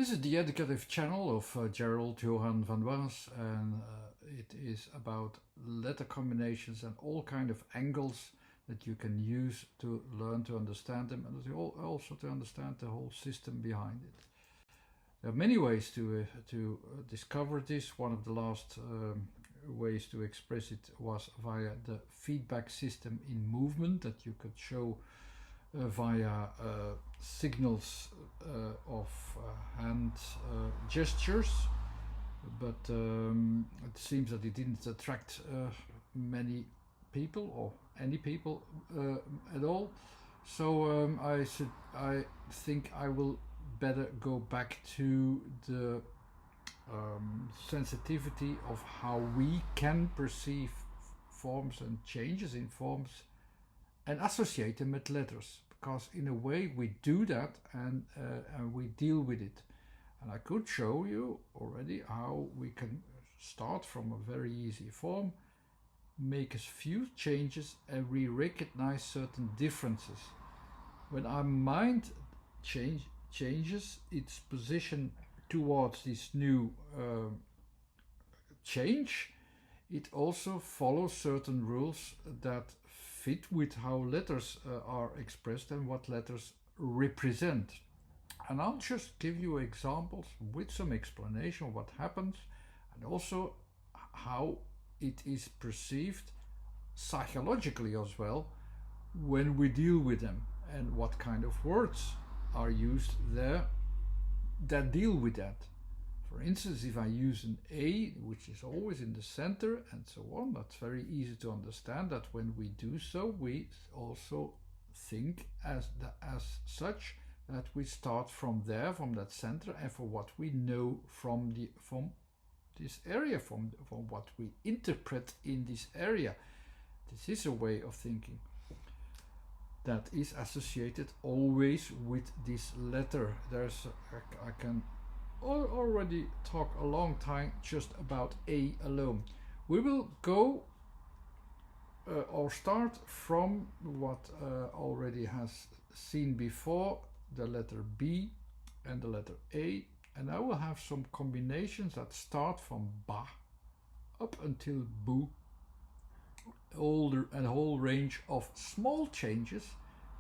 This is the educative channel of Gerald Johan van Waas, and it is about letter combinations and all kind of angles that you can use to learn to understand them and also to understand the whole system behind it. There are many ways to discover this. One of the last ways to express it was via the feedback system in movement that you could show via signals of hand gestures, but it seems that it didn't attract many people or any people at all. So I think I will better go back to the sensitivity of how we can perceive forms and changes in forms and associate them with letters, because in a way we do that and we deal with it. And I could show you already how we can start from a very easy form, make a few changes, and we recognize certain differences. When our mind changes its position towards this new change, it also follows certain rules that fit with how letters are expressed and what letters represent. And I'll just give you examples with some explanation of what happens and also how it is perceived psychologically as well when we deal with them, and what kind of words are used there that deal with that. For instance, if I use an A, which is always in the center and so on, that's very easy to understand that when we do so, we also think as such that we start from there, from that center, and for what we know from this area, from what we interpret in this area. This is a way of thinking that is associated always with this letter. I can already talk a long time just about A alone. We will go or start from what already has seen before, the letter B and the letter A, and I will have some combinations that start from Ba up until Bu, a whole range of small changes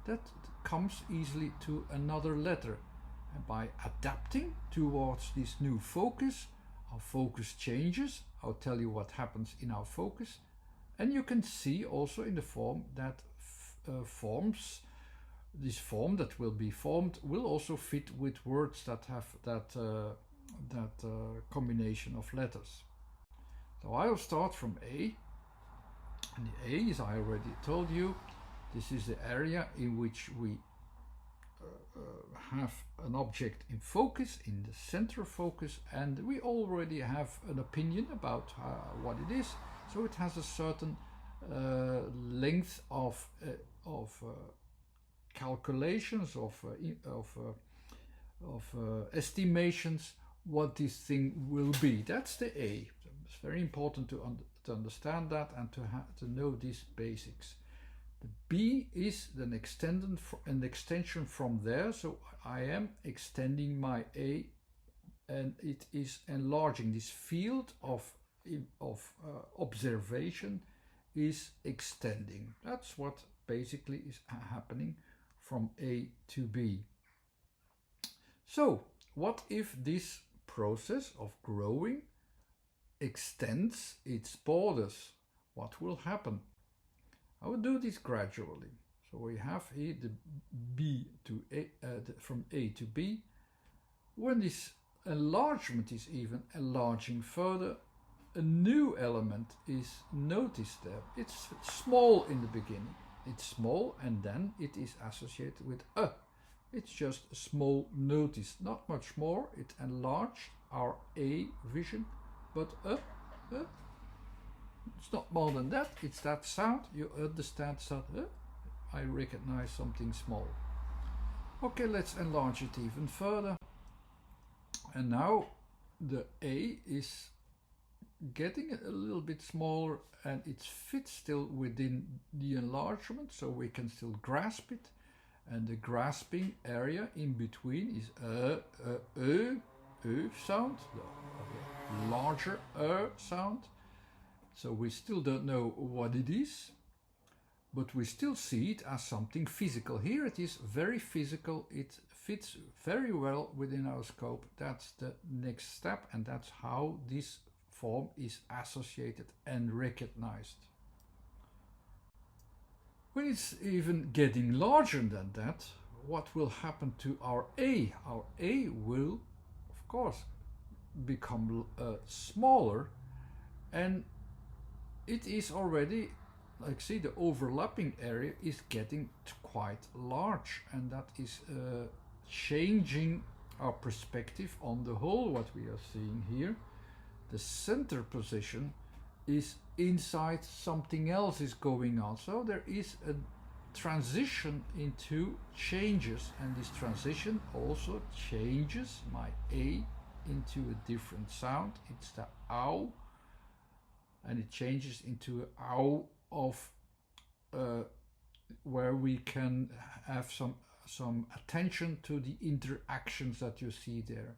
that comes easily to another letter. And by adapting towards this new focus, our focus changes. I'll tell you what happens in our focus. And you can see also in the form that this form that will be formed will also fit with words that have that combination of letters. So I'll start from A. And the A, as I already told you, this is the area in which we have an object in focus, in the center of focus, and we already have an opinion about what it is. So it has a certain length of calculations, of estimations what this thing will be. That's the A. It's very important to understand that and to know these basics. The B is an extension from there, so I am extending my A, and it is enlarging. This field of observation is extending. That's what basically is happening from A to B. So, what if this process of growing extends its borders? What will happen? I will do this gradually. So we have here the B to A, from A to B. When this enlargement is even enlarging further, a new element is noticed there. It's small in the beginning. It's small, and then it is associated with a. It's just a small notice, not much more. It enlarged our A vision, but it's not more than that. It's that sound. You understand that I recognize something small. Okay, let's enlarge it even further. And now the A is getting a little bit smaller, and it fits still within the enlargement, so we can still grasp it. And the grasping area in between is Ö sound, the larger sound. So we still don't know what it is, but we still see it as something physical. Here it is very physical, it fits very well within our scope. That's the next step, and that's how this form is associated and recognized. When it's even getting larger than that, what will happen to our A? Our A will, of course, become smaller, and it is already, like see, the overlapping area is getting quite large, and that is changing our perspective on the whole. What we are seeing here, the center position is inside something else is going on. So there is a transition into changes, and this transition also changes my A into a different sound. It's the ow, and it changes into a ow of where we can have some attention to the interactions that you see there.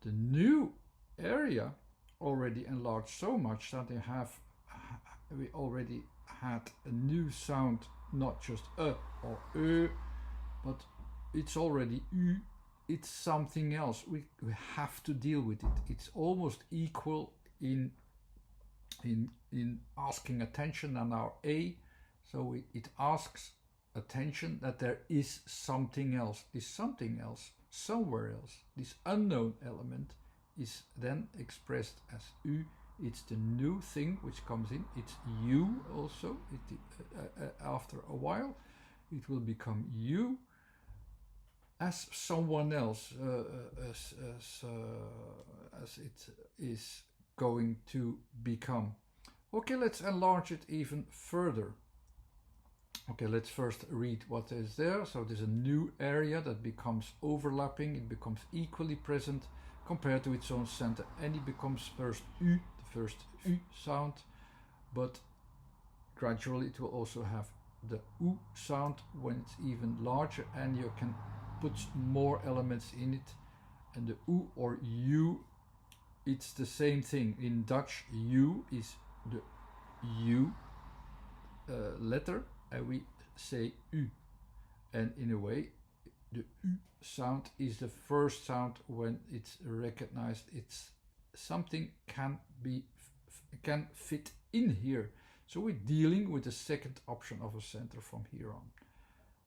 The new area already enlarged so much that we already had a new sound, not just or ö, but it's already u. It's something else. We have to deal with it. It's almost equal in asking attention on our A. So it asks attention that there is something else. This something else somewhere else. This unknown element is then expressed as u. It's the new thing which comes in. It's you also. After a while, it will become you as someone else, as it is going to become. Okay, let's enlarge it even further. Okay, let's first read what is there. So there's a new area that becomes overlapping. It becomes equally present compared to its own center, and it becomes first u, the first u sound, but gradually it will also have the u sound when it's even larger, and you can put more elements in it. And the u or u, it's the same thing. In Dutch, u is the u letter, and we say u, and in a way the u sound is the first sound when it's recognized. It's something can fit in here. So we're dealing with the second option of a center from here on.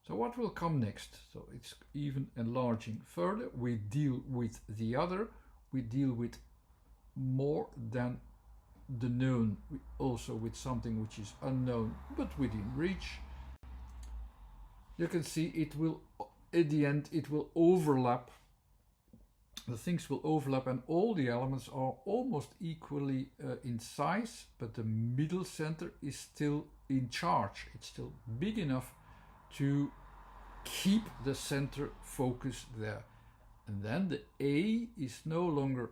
So what will come next? So it's even enlarging further. We deal with the other. We deal with more than the known, also with something which is unknown but within reach. You can see it will, at the end, it will overlap. The things will overlap, and all the elements are almost equally in size, but the middle center is still in charge. It's still big enough to keep the center focus there. And then the A is no longer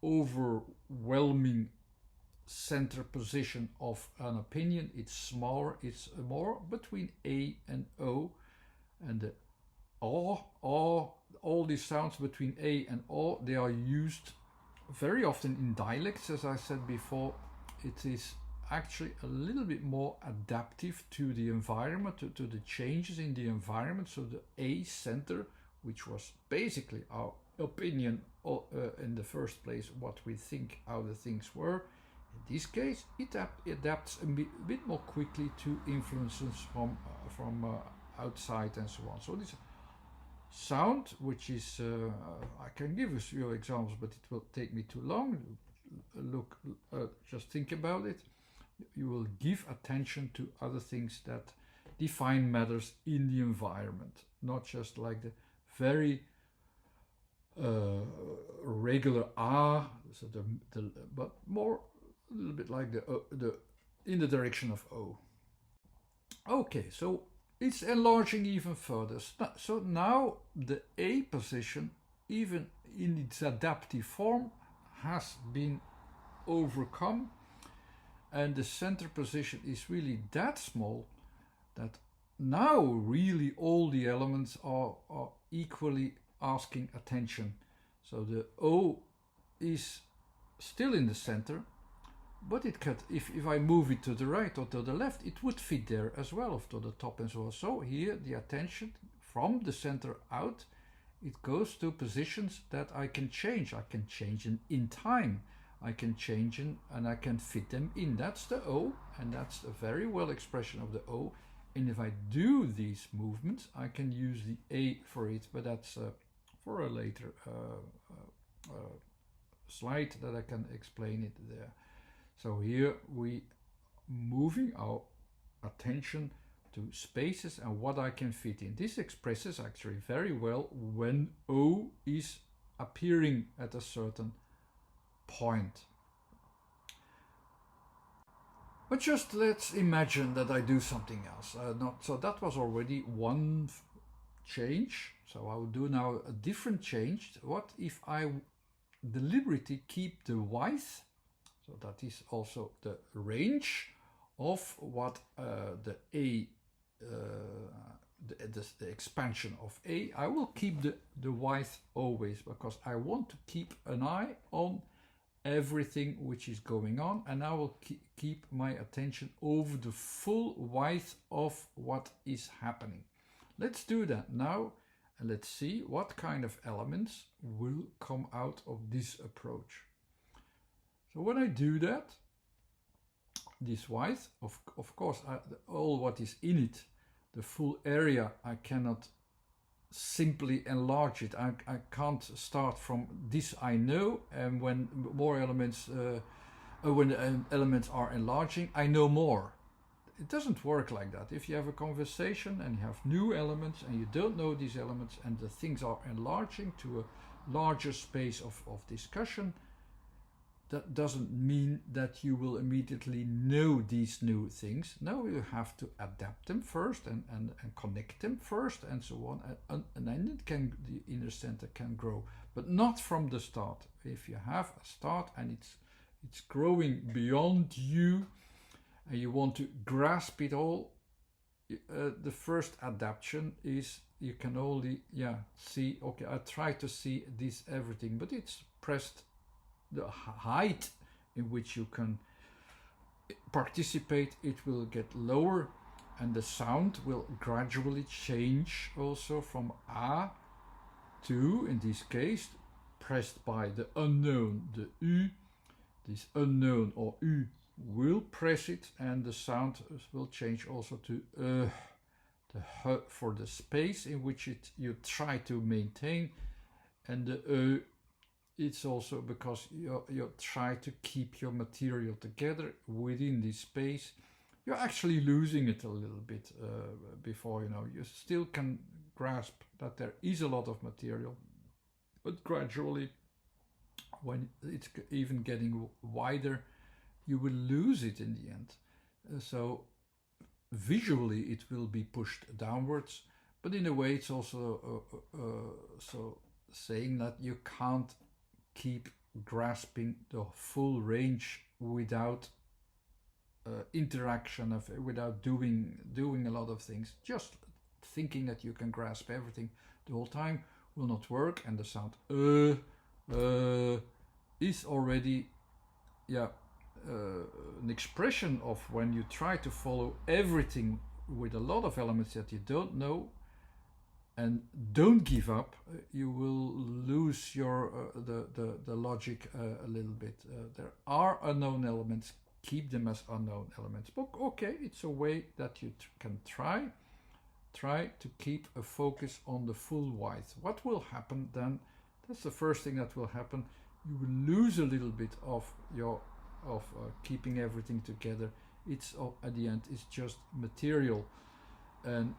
overwhelming center position of an opinion. It's smaller, it's more between A and O, and the all these sounds between A and O, they are used very often in dialects. As I said before, it is actually a little bit more adaptive to the environment, to the changes in the environment. So the A center, which was basically our opinion in the first place, what we think, how the things were, in this case it adapts a bit more quickly to influences from outside and so on. So this sound, which is I can give a few examples, but it will take me too long. Just think about it. You will give attention to other things that define matters in the environment, not just like the very regular so but more a little bit like the in the direction of O. Okay, so it's enlarging even further. So now the A position, even in its adaptive form, has been overcome, and the center position is really that small that now really all the elements are equally asking attention. So the O is still in the center, but it could, if I move it to the right or to the left, it would fit there as well, or to the top and so on. So here the attention from the center out, it goes to positions that I can change. I can change in time. I can change and I can fit them in. That's the O, and that's a very well expression of the O. And if I do these movements, I can use the A for it, but that's for a later slide that I can explain it there. So here we moving our attention to spaces and what I can fit in. This expresses actually very well when O is appearing at a certain point. But just let's imagine that I do something else. So that was already one change. So I will do now a different change. What if I deliberately keep the width? So that is also the range of what the A, the expansion of A. I will keep the width always, because I want to keep an eye on everything which is going on, and I will keep my attention over the full width of what is happening. Let's do that now, and let's see what kind of elements will come out of this approach. So when I do that, this width, of course, all what is in it, the full area, I cannot simply enlarge it. I can't start from this I know, and when more elements, when the elements are enlarging, I know more. It doesn't work like that. If you have a conversation and you have new elements and you don't know these elements and the things are enlarging to a larger space of discussion, that doesn't mean that you will immediately know these new things. No, you have to adapt them first and connect them first and so on. And then the inner center can grow, but not from the start. If you have a start and it's growing beyond you and you want to grasp it all, the first adaptation is you can only see, okay, I try to see this everything, but it's pressed. The height in which you can participate, it will get lower, and the sound will gradually change also from A to, in this case, pressed by the unknown, the U. This unknown or U will press it, and the sound will change also to the H for the space in which you try to maintain, and the it's also because you try to keep your material together within this space. You're actually losing it a little bit before you still can grasp that there is a lot of material, but gradually, when it's even getting wider, you will lose it in the end. So visually it will be pushed downwards, but in a way it's also so saying that you can't keep grasping the full range without interaction, without doing a lot of things. Just thinking that you can grasp everything the whole time will not work, and the sound is already an expression of when you try to follow everything with a lot of elements that you don't know. And don't give up. You will lose your the logic a little bit. There are unknown elements. Keep them as unknown elements. But okay, it's a way that you can try to keep a focus on the full width. What will happen then? That's the first thing that will happen. You will lose a little bit of keeping everything together. It's at the end. It's just material, and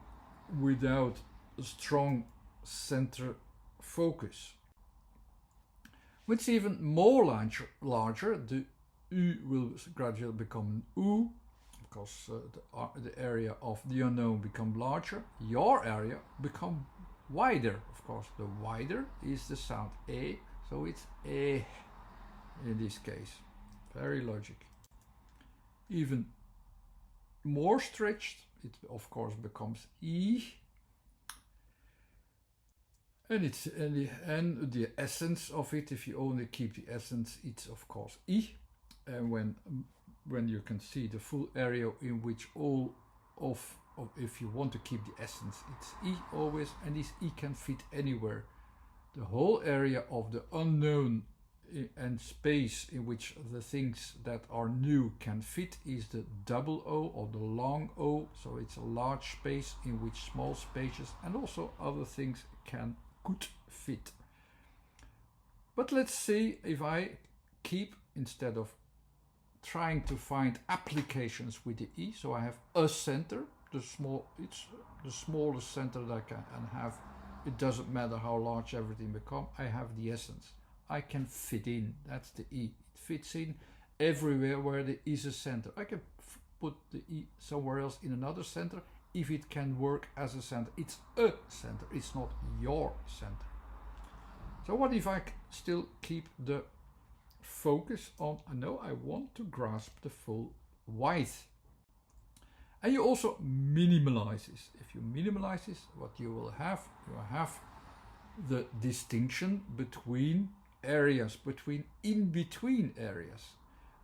without a strong center focus. When it's even more larger, the U will gradually become an U, because the area of the unknown become larger. Your area become wider, of course. The wider is the sound A, so it's A in this case. Very logic. Even more stretched, it of course becomes E. And the essence of it, if you only keep the essence, it's of course I. And when you can see the full area in which all of if you want to keep the essence, it's I always, and this I can fit anywhere. The whole area of the unknown and space in which the things that are new can fit is the double O or the long O. So it's a large space in which small spaces and also other things could fit. But let's see if I keep, instead of trying to find applications with the I, so I have a center, it's the smallest center that I can have. It doesn't matter how large everything becomes. I have the essence. I can fit in. That's the I. It fits in everywhere where there is a center. I can put the I somewhere else in another center if it can work as a center. It's a center. It's not your center. So what if I still keep the focus on, no, I want to grasp the full width. And you also minimalize this. If you minimalize this, what you will have the distinction between areas, in between areas.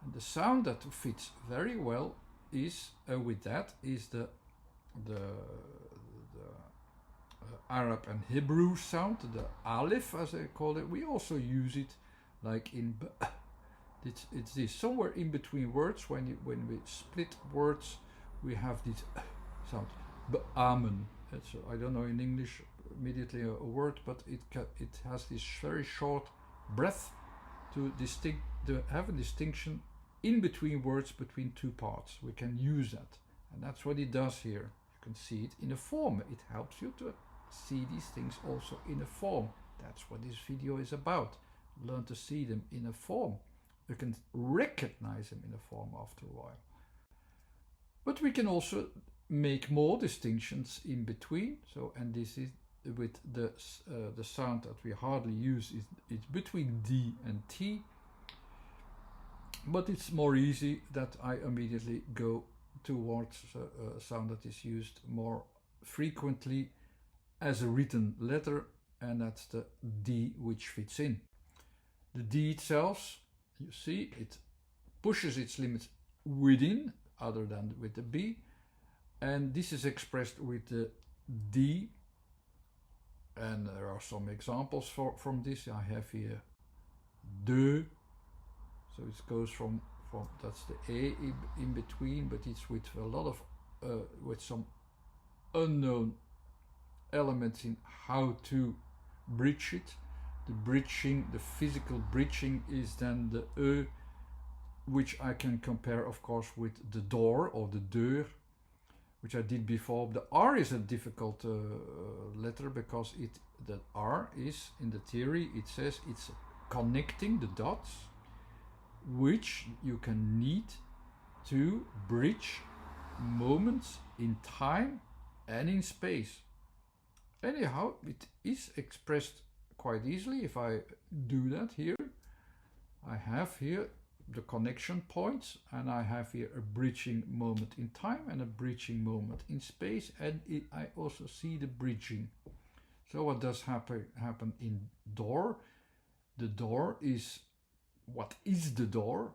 And the sound that fits very well is with that is the Arab and Hebrew sound, the Aleph as I call it. We also use it like in it's this somewhere in between words. When we split words, we have this sound. Amen. I don't know in English immediately a word, but it has this very short breath to have a distinction in between words between two parts. We can use that, and that's what it does here. You can see it in a form. It helps you to see these things also in a form. That's what this video is about. Learn to see them in a form. You can recognize them in a form after a while. But we can also make more distinctions in between. So, and this is with the sound that we hardly use it's between D and T. But it's more easy that I immediately go towards a sound that is used more frequently as a written letter, and that's the D, which fits in. The D itself, you see, it pushes its limits within, other than with the B, and this is expressed with the D, and there are some examples from this. I have here DEUR, so it goes from that's the A in between, but it's with a lot of with some unknown elements in how to bridge it. The bridging, the physical bridging, is then the E, which I can compare of course with the DEUR or the DEUR, which I did before. The R is a difficult letter because the R is, in the theory, it says it's connecting the dots which you can need to bridge moments in time and in space. Anyhow, it is expressed quite easily if I do that here. I have here the connection points, and I have here a bridging moment in time and a bridging moment in space, and I also see the bridging. So what does happen in DEUR? The DEUR is, what is the DEUR?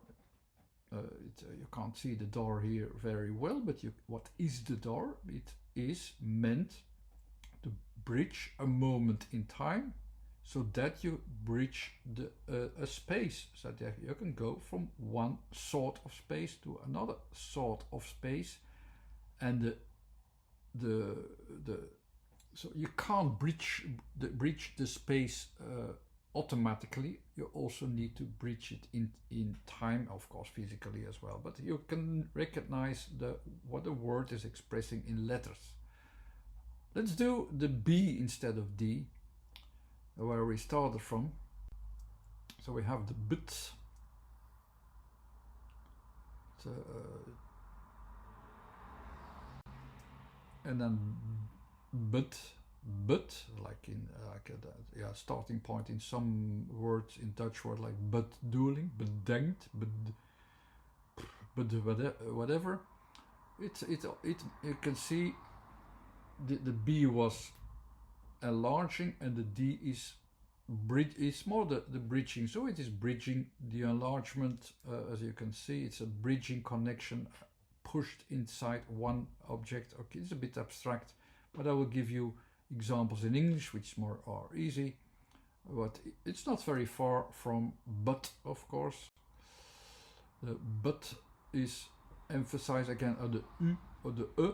You can't see the DEUR here very well, but what is the DEUR? It is meant to bridge a moment in time, so that you bridge a space, so that you can go from one sort of space to another sort of space, and so you can't bridge the space automatically. You also need to bridge it in time, of course, physically as well. But you can recognize what the word is expressing in letters. Let's do the B instead of D, where we started from. So we have the but. So, and then but, like in starting point in some words in Dutch word like bedoeling, bedenkt, whatever. You can see the B was enlarging, and the D is more the bridging. So it is bridging the enlargement. As you can see, it's a bridging connection pushed inside one object. Okay, it's a bit abstract, but I will give you examples in English, which are easy. But it's not very far from but, of course. The but is emphasized again on the U or the E,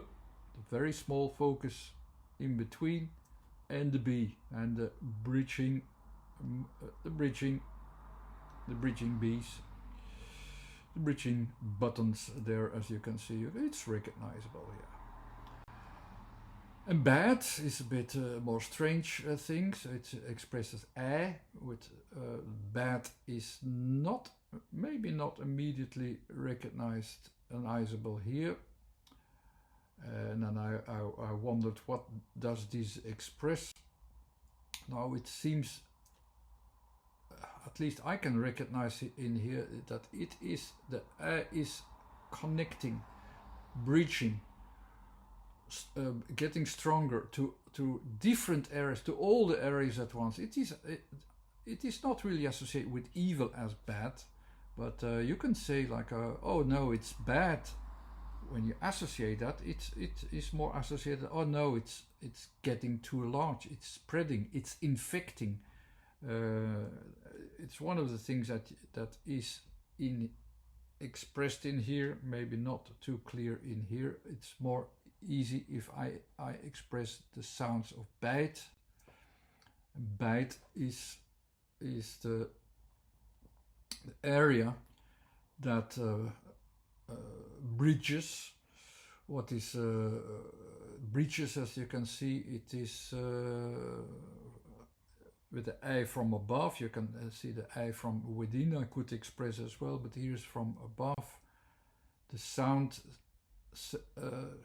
the very small focus in between, and the B, and the bridging B's, the bridging buttons there, as you can see. It's recognizable here. And bad is a bit more strange thing. So it expresses a with bad is not, maybe not immediately recognizable here. And then I wondered, what does this express? Now it seems, at least I can recognize it in here, that it is, the A is connecting, bridging, getting stronger to different areas, to all the areas at once. It is not really associated with evil as bad, but you can say like, oh no, it's bad. When you associate that, it is more associated. Oh no, it's getting too large. It's spreading. It's infecting. It's one of the things that is expressed in here. Maybe not too clear in here. It's more easy if I express the sounds of bijt. Bijt is the area that bridges. What is bridges? As you can see, it is with the I from above. You can see the I from within. I could express as well, but here's from above. The sound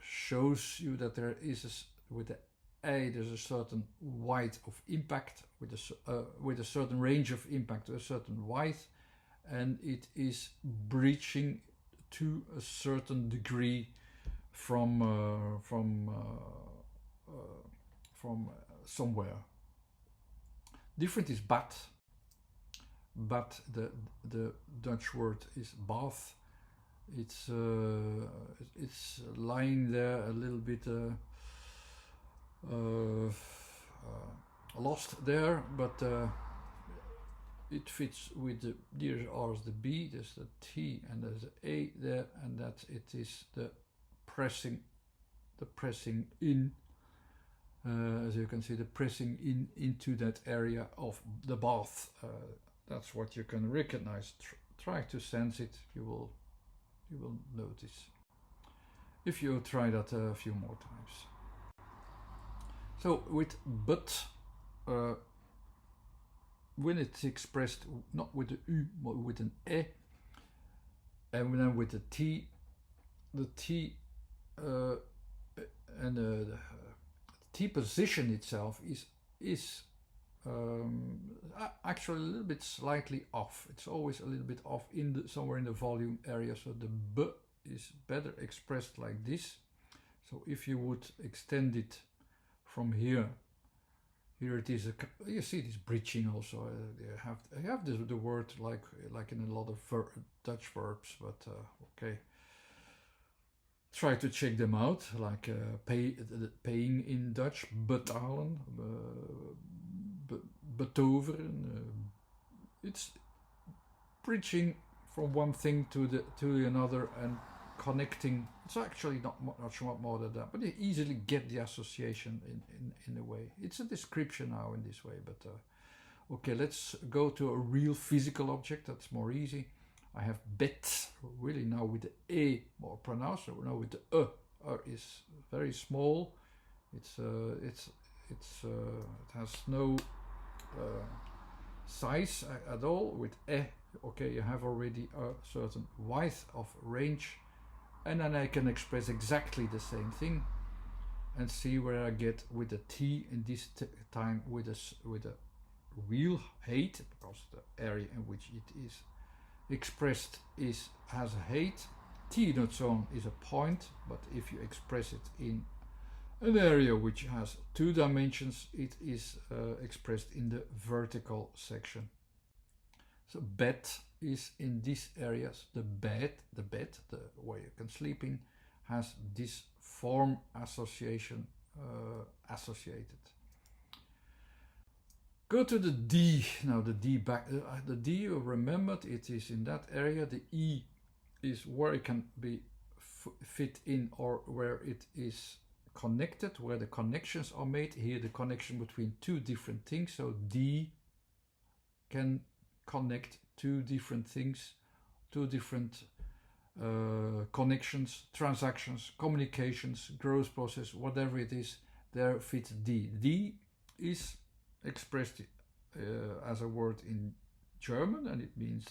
shows you that there is with the A there's a certain width of impact, with a certain range of impact, a certain width, and it is breaching to a certain degree from somewhere. Different is bad. But the Dutch word is bath. It's lying there a little bit lost there, but it fits with the there is the B, there's the T, and there's the A there, and that it is the pressing in. As you can see, the pressing into that area of the bath. That's what you can recognize. Try to sense it. You will notice if you try that a few more times. So with but, when it's expressed not with the U but with an E, and then with the T and the T position itself is actually a little bit slightly off. It's always a little bit off somewhere in the volume area, so the B is better expressed like this. So if you would extend it from here it is you see this bridging also. You have the word like in a lot of Dutch verbs, but okay. Try to check them out, like paying in Dutch, betalen, betoveren. It's bridging from one thing to another and connecting. It's actually not much more than that, but you easily get the association in a way. It's a description now in this way, but okay, let's go to a real physical object. That's more easy. I have bet, really now with the E more pronounced. So now with the E is very small. It has no size at all. With E, okay, you have already a certain width of range, and then I can express exactly the same thing and see where I get with the T in this time with a real height, because the area in which it is expressed has a height. T in its own is a point, but if you express it in An area which has two dimensions, it is expressed in the vertical section. So bed is in these areas. The bed, where you can sleep in, has this form association associated. Go to the D. Now the D back. The D, you remembered, it is in that area. The E is where it can be fit in, or where it is connected, where the connections are made. Here the connection between two different things. So D can connect two different things, two different connections, transactions, communications, growth process, whatever it is, there fits D. D is expressed as a word in German, and it means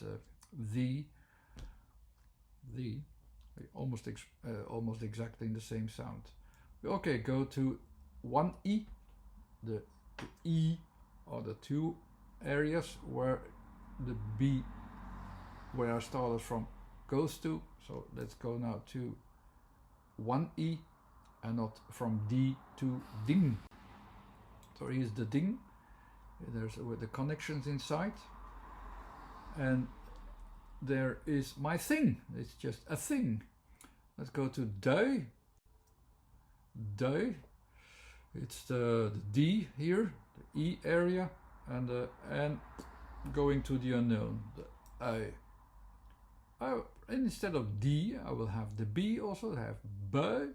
the, almost exactly in the same sound. Okay, go to 1E. The E are the two areas where the B, where I started from, goes to. So let's go now to 1E and not from D to ding. So here's the ding. There's with the connections inside, and there is my thing. It's just a thing. Let's go to DEUR. DEUR. It's the D here, the E area, and the N going to the unknown, the I. Instead of D, I will have the B also. I have beu.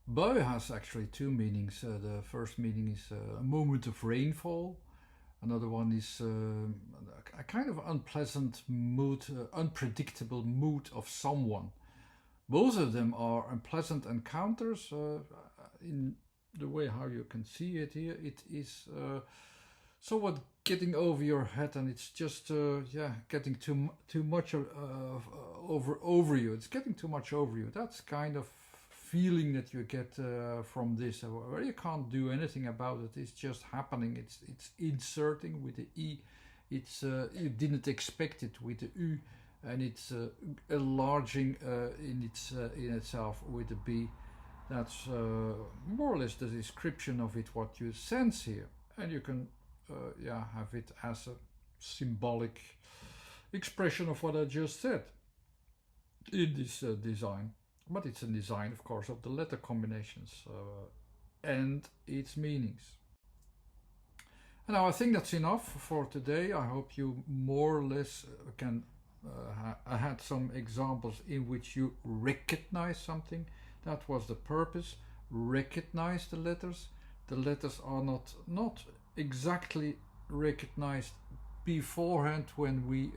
Beu has actually two meanings. The first meaning is a moment of rainfall. Another one is a kind of unpleasant mood, unpredictable mood of someone. Both of them are unpleasant encounters. In the way how you can see it here, it is somewhat getting over your head, and it's just getting too much over you. It's getting too much over you. That's kind of feeling that you get from this, where you can't do anything about it. It's just happening. It's inserting with the E. It's you didn't expect it with the U, and it's enlarging in itself with the B. That's more or less the description of it, what you sense here, and you can have it as a symbolic expression of what I just said in this design. But it's a design, of course, of the letter combinations and its meanings. And now I think that's enough for today. I hope you more or less can I had some examples in which you recognize something. That was the purpose. Recognize the letters. The letters are not exactly recognized beforehand when we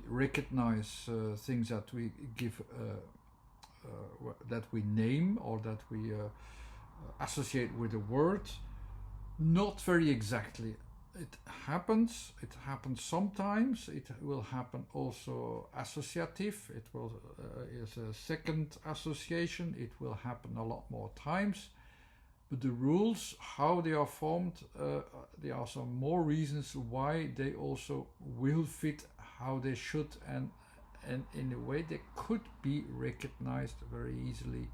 recognize things that we give that we name or that we associate with a word. Not very exactly. It happens sometimes. It will happen also associative. It will is a second association. It will happen a lot more times. But the rules, how they are formed, there are some more reasons why they also will fit how they should, and in a way they could be recognized very easily.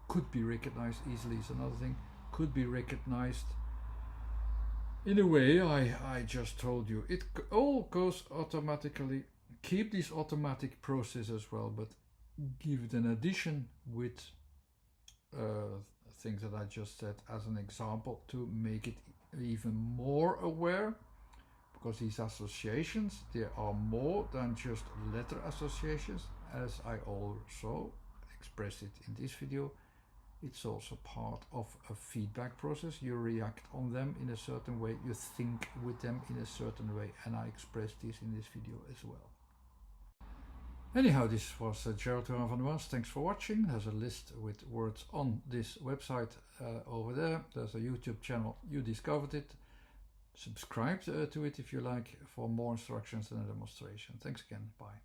Could be recognized easily is another thing. Could be recognized in a way I just told you. It all goes automatically. Keep this automatic process as well, but give it an addition with things that I just said as an example to make it even more aware, because these associations, they are more than just letter associations, as I also expressed it in this video. It's also part of a feedback process. You react on them in a certain way, you think with them in a certain way, and I expressed this in this video as well. Anyhow, this was Gerald van der Waals. Thanks for watching. There's a list with words on this website over there. There's a YouTube channel. You discovered it. Subscribe to it if you like for more instructions and a demonstration. Thanks again. Bye.